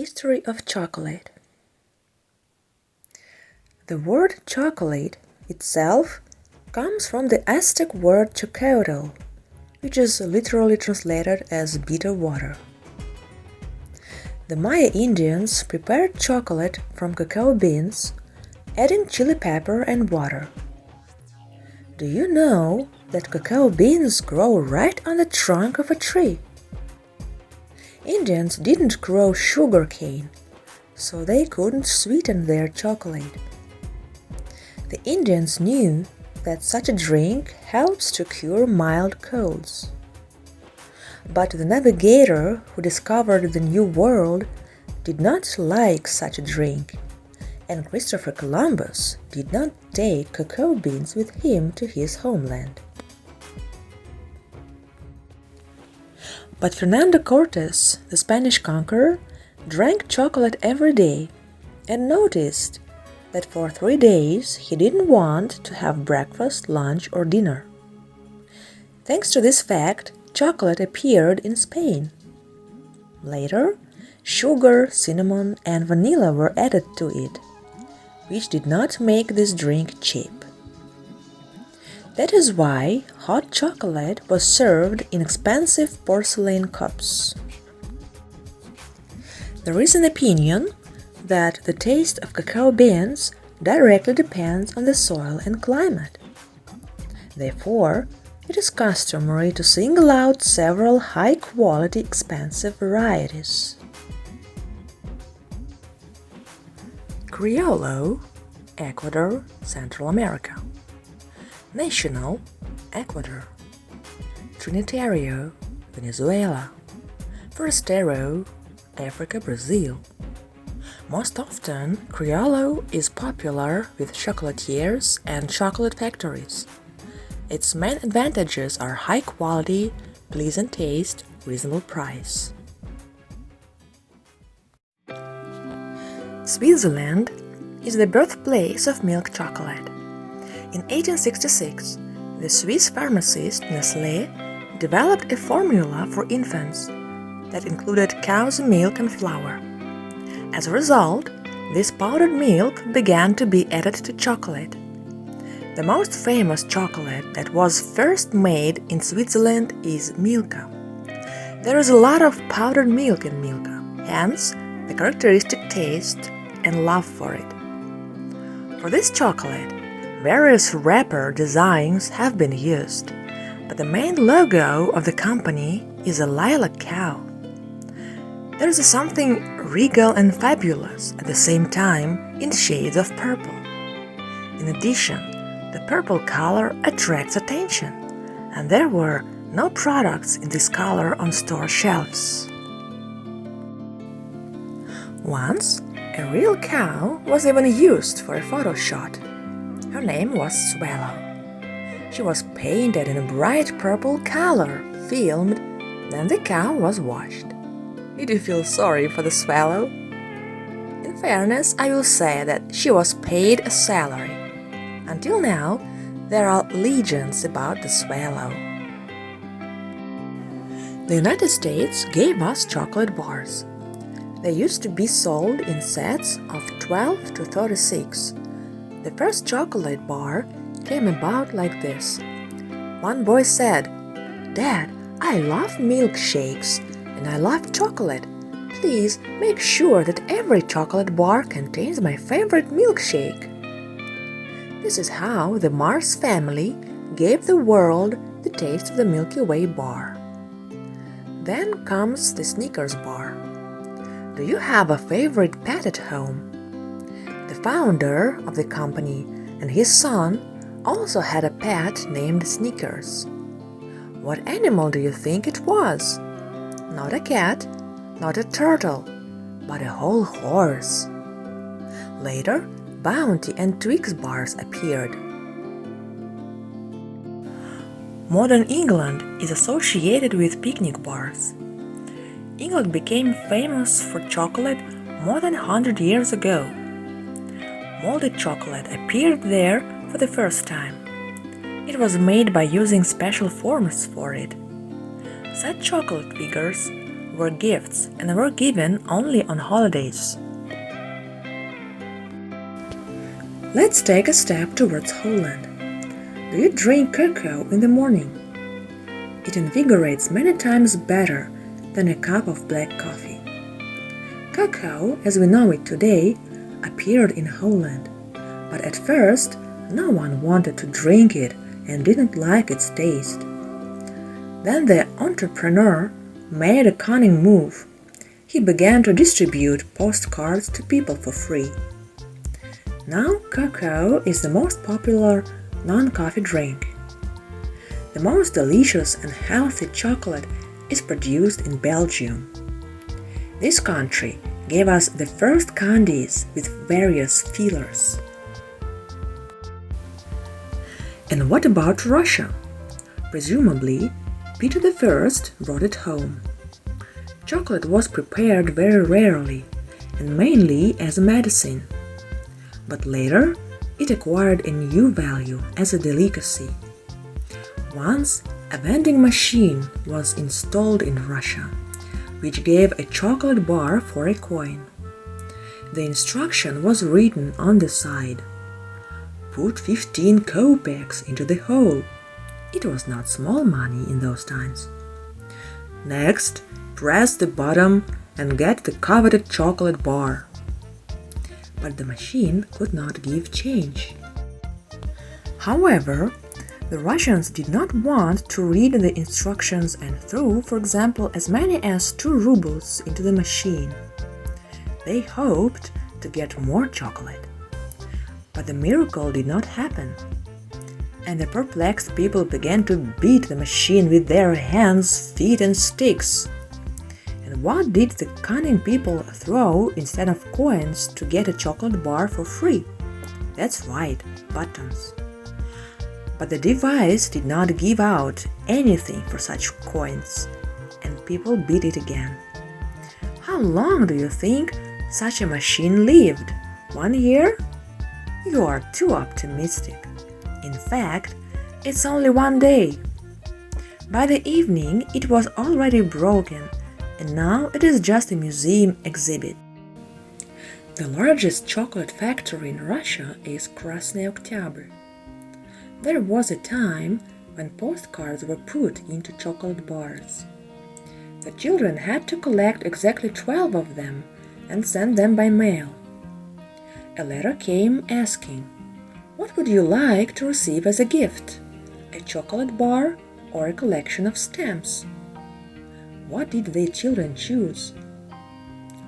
History of chocolate. The word chocolate itself comes from the Aztec word Cacao, which is literally translated as bitter water. The Maya Indians prepared chocolate from cacao beans, adding chili pepper and water. Do you know that cacao beans grow right on the trunk of a tree? Indians didn't grow sugar cane, so they couldn't sweeten their chocolate. The Indians knew that such a drink helps to cure mild colds. But the navigator who discovered the New World did not like such a drink, and Christopher Columbus did not take cacao beans with him to his homeland. But Fernando Cortés, the Spanish conqueror, drank chocolate every day and noticed that for 3 days he didn't want to have breakfast, lunch, or dinner. Thanks to this fact, chocolate appeared in Spain. Later, sugar, cinnamon, and vanilla were added to it, which did not make this drink cheap. That is why hot chocolate was served in expensive porcelain cups. There is an opinion that the taste of cacao beans directly depends on the soil and climate. Therefore, it is customary to single out several high-quality, expensive varieties. Criollo, Ecuador, Central America. National, Ecuador. Trinitario, Venezuela. Forastero, Africa, Brazil. Most often, Criollo is popular with chocolatiers and chocolate factories. Its main advantages are high quality, pleasant taste, reasonable price. Switzerland is the birthplace of milk chocolate. In 1866, the Swiss pharmacist Nestlé developed a formula for infants that included cow's milk and flour. As a result, this powdered milk began to be added to chocolate. The most famous chocolate that was first made in Switzerland is Milka. There is a lot of powdered milk in Milka, hence the characteristic taste and love for it. For this chocolate, various wrapper designs have been used, but the main logo of the company is a lilac cow. There is something regal and fabulous at the same time in shades of purple. In addition, the purple color attracts attention, and there were no products in this color on store shelves. Once, a real cow was even used for a photo shot. Her name was Swallow. She was painted in a bright purple color, filmed, then the cow was washed. Did you feel sorry for the swallow? In fairness, I will say that she was paid a salary. Until now, there are legends about the swallow. The United States gave us chocolate bars. They used to be sold in sets of 12 to 36. The first chocolate bar came about like this. One boy said, "Dad, I love milkshakes and I love chocolate. Please make sure that every chocolate bar contains my favorite milkshake." This is how the Mars family gave the world the taste of the Milky Way bar. Then comes the Snickers bar. Do you have a favorite pet at home? The founder of the company and his son also had a pet named Snickers. What animal do you think it was? Not a cat, not a turtle, but a whole horse. Later, Bounty and Twix bars appeared. Modern England is associated with picnic bars. England became famous for chocolate more than 100 years ago. Molded chocolate appeared there for the first time. It was made by using special forms for it. Such chocolate figures were gifts and were given only on holidays. Let's take a step towards Holland. Do you drink cacao in the morning? It invigorates many times better than a cup of black coffee. Cacao, as we know it today, appeared in Holland, but at first no one wanted to drink it and didn't like its taste. Then the entrepreneur made a cunning move. He began to distribute postcards to people for free. Now cacao is the most popular non-coffee drink. The most delicious and healthy chocolate is produced in Belgium. This country gave us the first candies with various fillers. And what about Russia? Presumably, Peter I brought it home. Chocolate was prepared very rarely and mainly as a medicine. But later, it acquired a new value as a delicacy. Once, a vending machine was installed in Russia, which gave a chocolate bar for a coin. The instruction was written on the side. Put 15 kopecks into the hole. It was not small money in those times. Next, press the button and get the coveted chocolate bar. But the machine could not give change. However, the Russians did not want to read the instructions and threw, for example, as many as 2 rubles into the machine. They hoped to get more chocolate. But the miracle did not happen. And the perplexed people began to beat the machine with their hands, feet, and sticks. And what did the cunning people throw instead of coins to get a chocolate bar for free? That's right, buttons. But the device did not give out anything for such coins, and people beat it again. How long do you think such a machine lived? 1 year? You are too optimistic. In fact, it's only 1 day. By the evening, it was already broken, and now it is just a museum exhibit. The largest chocolate factory in Russia is Krasny Oktyabr. There was a time when postcards were put into chocolate bars. The children had to collect exactly 12 of them and send them by mail. A letter came asking, "What would you like to receive as a gift? A chocolate bar or a collection of stamps?" What did the children choose?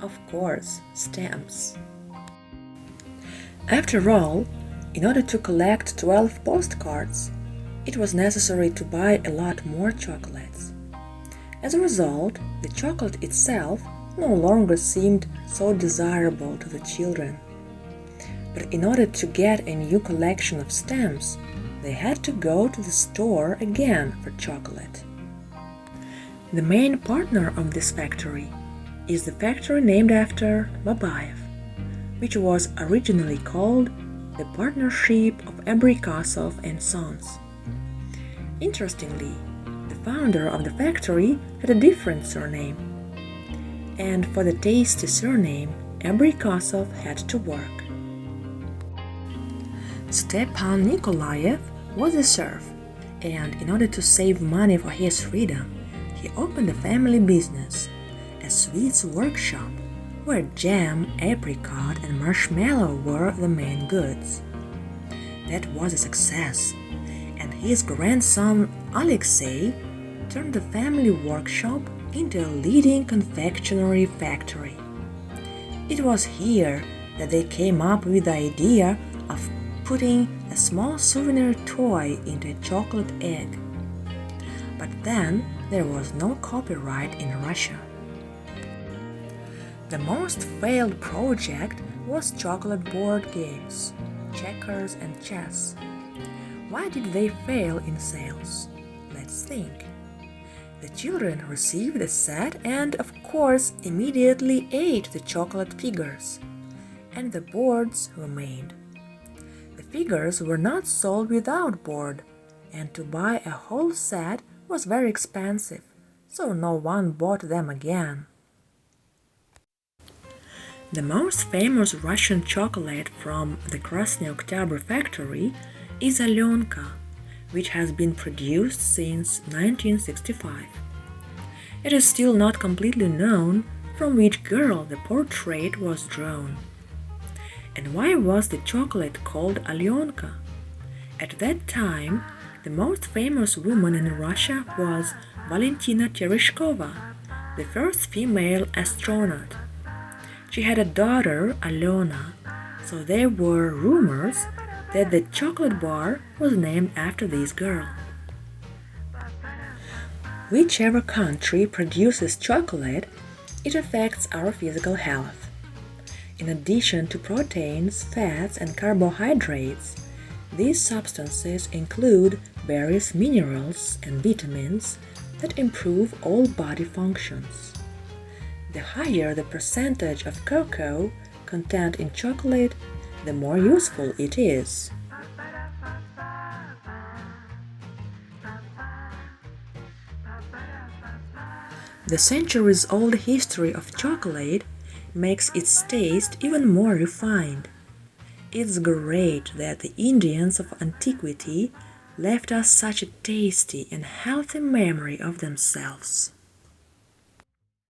Of course, stamps. After all, in order to collect 12 postcards, it was necessary to buy a lot more chocolates. As a result, the chocolate itself no longer seemed so desirable to the children. But in order to get a new collection of stamps, they had to go to the store again for chocolate. The main partner of this factory is the factory named after Babayev, which was originally called the Partnership of Abrikosov and Sons. Interestingly, the founder of the factory had a different surname, and for the tasty surname, Abrikosov had to work. Stepan Nikolaev was a serf, and in order to save money for his freedom, he opened a family business, a sweets workshop, where jam, apricot, and marshmallow were the main goods. That was a success, and his grandson Alexei turned the family workshop into a leading confectionery factory. It was here that they came up with the idea of putting a small souvenir toy into a chocolate egg. But then there was no copyright in Russia. The most failed project was chocolate board games, checkers and chess. Why did they fail in sales? Let's think. The children received a set and, of course, immediately ate the chocolate figures, and the boards remained. The figures were not sold without board, and to buy a whole set was very expensive, so no one bought them again. The most famous Russian chocolate from the Krasny Oktyabr factory is Alyonka, which has been produced since 1965. It is still not completely known from which girl the portrait was drawn. And why was the chocolate called Alyonka? At that time, the most famous woman in Russia was Valentina Tereshkova, the first female astronaut. She had a daughter, Alyona, so there were rumors that the chocolate bar was named after this girl. Whichever country produces chocolate, it affects our physical health. In addition to proteins, fats, and carbohydrates, these substances include various minerals and vitamins that improve all body functions. The higher the percentage of cacao content in chocolate, the more useful it is. The centuries-old history of chocolate makes its taste even more refined. It's great that the Indians of antiquity left us such a tasty and healthy memory of themselves.